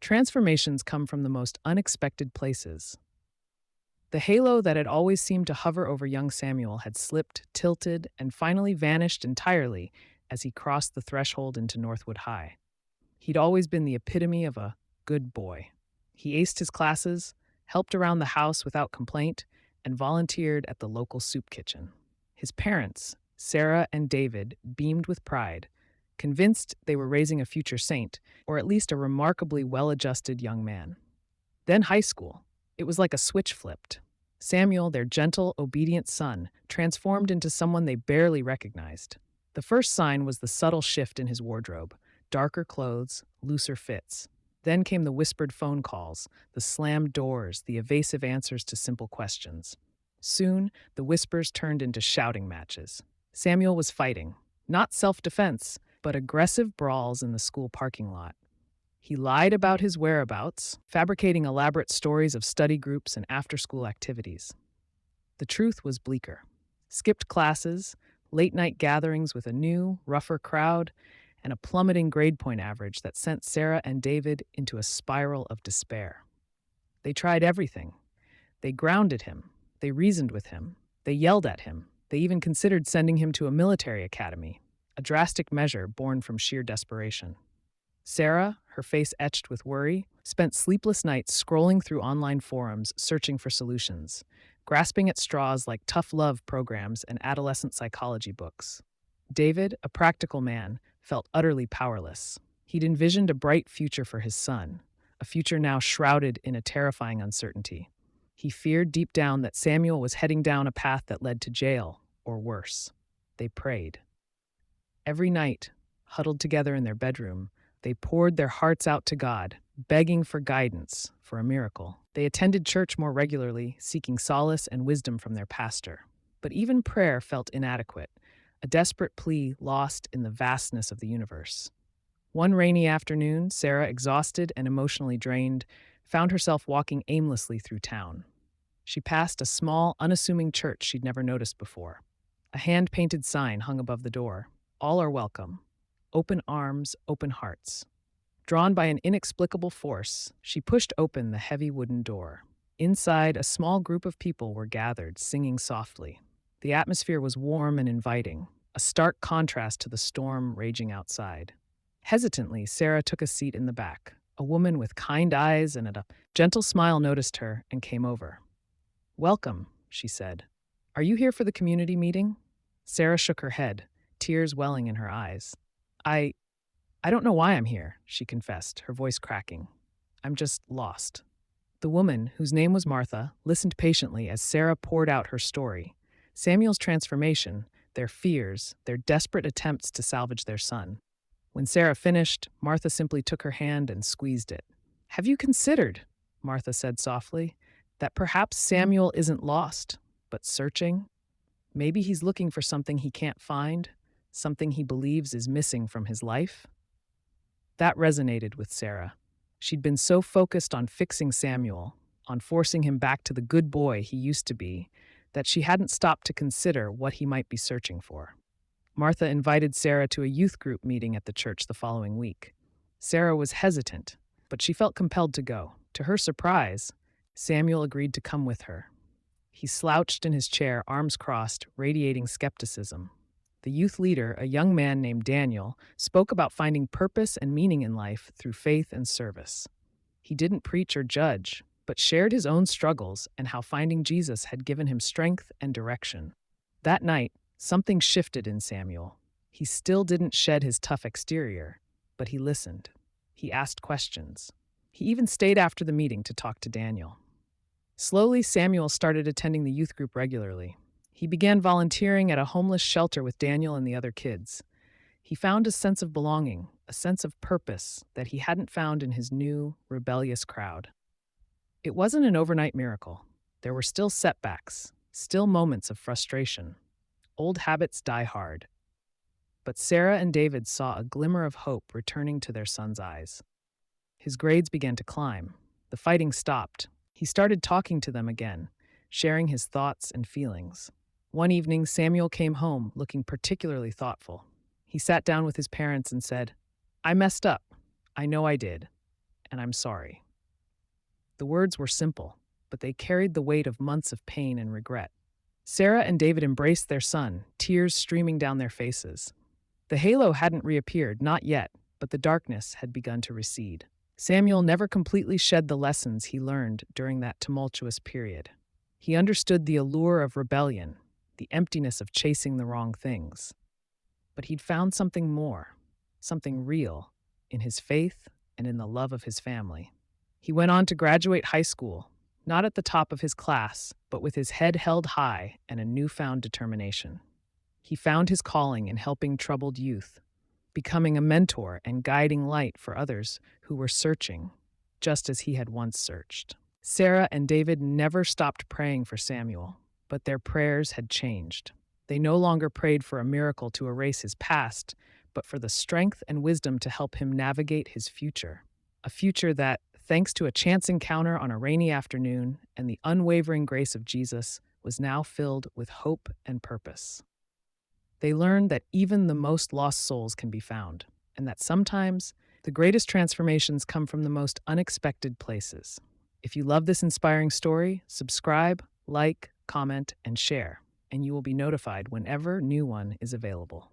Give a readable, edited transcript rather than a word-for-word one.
Transformations come from the most unexpected places. The halo that had always seemed to hover over young Samuel had slipped, tilted, and finally vanished entirely as he crossed the threshold into Northwood High. He'd always been the epitome of a good boy. He aced his classes, helped around the house without complaint, and volunteered at the local soup kitchen. His parents, Sarah and David, beamed with pride, convinced they were raising a future saint, or at least a remarkably well-adjusted young man. Then high school. It was like a switch flipped. Samuel, their gentle, obedient son, transformed into someone they barely recognized. The first sign was the subtle shift in his wardrobe: darker clothes, looser fits. Then came the whispered phone calls, the slammed doors, the evasive answers to simple questions. Soon, the whispers turned into shouting matches. Samuel was fighting, not self-defense, but aggressive brawls in the school parking lot. He lied about his whereabouts, fabricating elaborate stories of study groups and after-school activities. The truth was bleaker. Skipped classes, late-night gatherings with a new, rougher crowd, and a plummeting grade point average that sent Sarah and David into a spiral of despair. They tried everything. They grounded him. They reasoned with him. They yelled at him. They even considered sending him to a military academy, a drastic measure born from sheer desperation. Sarah, her face etched with worry, spent sleepless nights scrolling through online forums searching for solutions, grasping at straws like tough love programs and adolescent psychology books. David, a practical man, felt utterly powerless. He'd envisioned a bright future for his son, a future now shrouded in a terrifying uncertainty. He feared deep down that Samuel was heading down a path that led to jail, or worse. They prayed. Every night, huddled together in their bedroom, they poured their hearts out to God, begging for guidance, for a miracle. They attended church more regularly, seeking solace and wisdom from their pastor. But even prayer felt inadequate, a desperate plea lost in the vastness of the universe. One rainy afternoon, Sarah, exhausted and emotionally drained, found herself walking aimlessly through town. She passed a small, unassuming church she'd never noticed before. A hand-painted sign hung above the door. All are welcome. Open arms, open hearts. Drawn by an inexplicable force, she pushed open the heavy wooden door. Inside, a small group of people were gathered, singing softly. The atmosphere was warm and inviting, a stark contrast to the storm raging outside. Hesitantly, Sarah took a seat in the back. A woman with kind eyes and a gentle smile noticed her and came over. "Welcome," she said. "Are you here for the community meeting?" Sarah shook her head, tears welling in her eyes. I don't know why I'm here," she confessed, her voice cracking. "I'm just lost." The woman, whose name was Martha, listened patiently as Sarah poured out her story. Samuel's transformation, their fears, their desperate attempts to salvage their son. When Sarah finished, Martha simply took her hand and squeezed it. "Have you considered," Martha said softly, "that perhaps Samuel isn't lost, but searching? Maybe he's looking for something he can't find, something he believes is missing from his life?" That resonated with Sarah. She'd been so focused on fixing Samuel, on forcing him back to the good boy he used to be, that she hadn't stopped to consider what he might be searching for. Martha invited Sarah to a youth group meeting at the church the following week. Sarah was hesitant, but she felt compelled to go. To her surprise, Samuel agreed to come with her. He slouched in his chair, arms crossed, radiating skepticism. The youth leader, a young man named Daniel, spoke about finding purpose and meaning in life through faith and service. He didn't preach or judge, but shared his own struggles and how finding Jesus had given him strength and direction. That night, something shifted in Samuel. He still didn't shed his tough exterior, but he listened. He asked questions. He even stayed after the meeting to talk to Daniel. Slowly, Samuel started attending the youth group regularly. He began volunteering at a homeless shelter with Daniel and the other kids. He found a sense of belonging, a sense of purpose that he hadn't found in his new, rebellious crowd. It wasn't an overnight miracle. There were still setbacks, still moments of frustration. Old habits die hard. But Sarah and David saw a glimmer of hope returning to their son's eyes. His grades began to climb. The fighting stopped. He started talking to them again, sharing his thoughts and feelings. One evening, Samuel came home looking particularly thoughtful. He sat down with his parents and said, "I messed up. I know I did. and I'm sorry." The words were simple, but they carried the weight of months of pain and regret. Sarah and David embraced their son, tears streaming down their faces. The halo hadn't reappeared, not yet, but the darkness had begun to recede. Samuel never completely shed the lessons he learned during that tumultuous period. He understood the allure of rebellion, the emptiness of chasing the wrong things. But he'd found something more, something real, in his faith and in the love of his family. He went on to graduate high school, not at the top of his class, but with his head held high and a newfound determination. He found his calling in helping troubled youth, becoming a mentor and guiding light for others who were searching, just as he had once searched. Sarah and David never stopped praying for Samuel, but their prayers had changed. They no longer prayed for a miracle to erase his past, but for the strength and wisdom to help him navigate his future. A future that, thanks to a chance encounter on a rainy afternoon and the unwavering grace of Jesus, was now filled with hope and purpose. They learned that even the most lost souls can be found, and that sometimes the greatest transformations come from the most unexpected places. If you love this inspiring story, subscribe, like, comment, and share, and you will be notified whenever new one is available.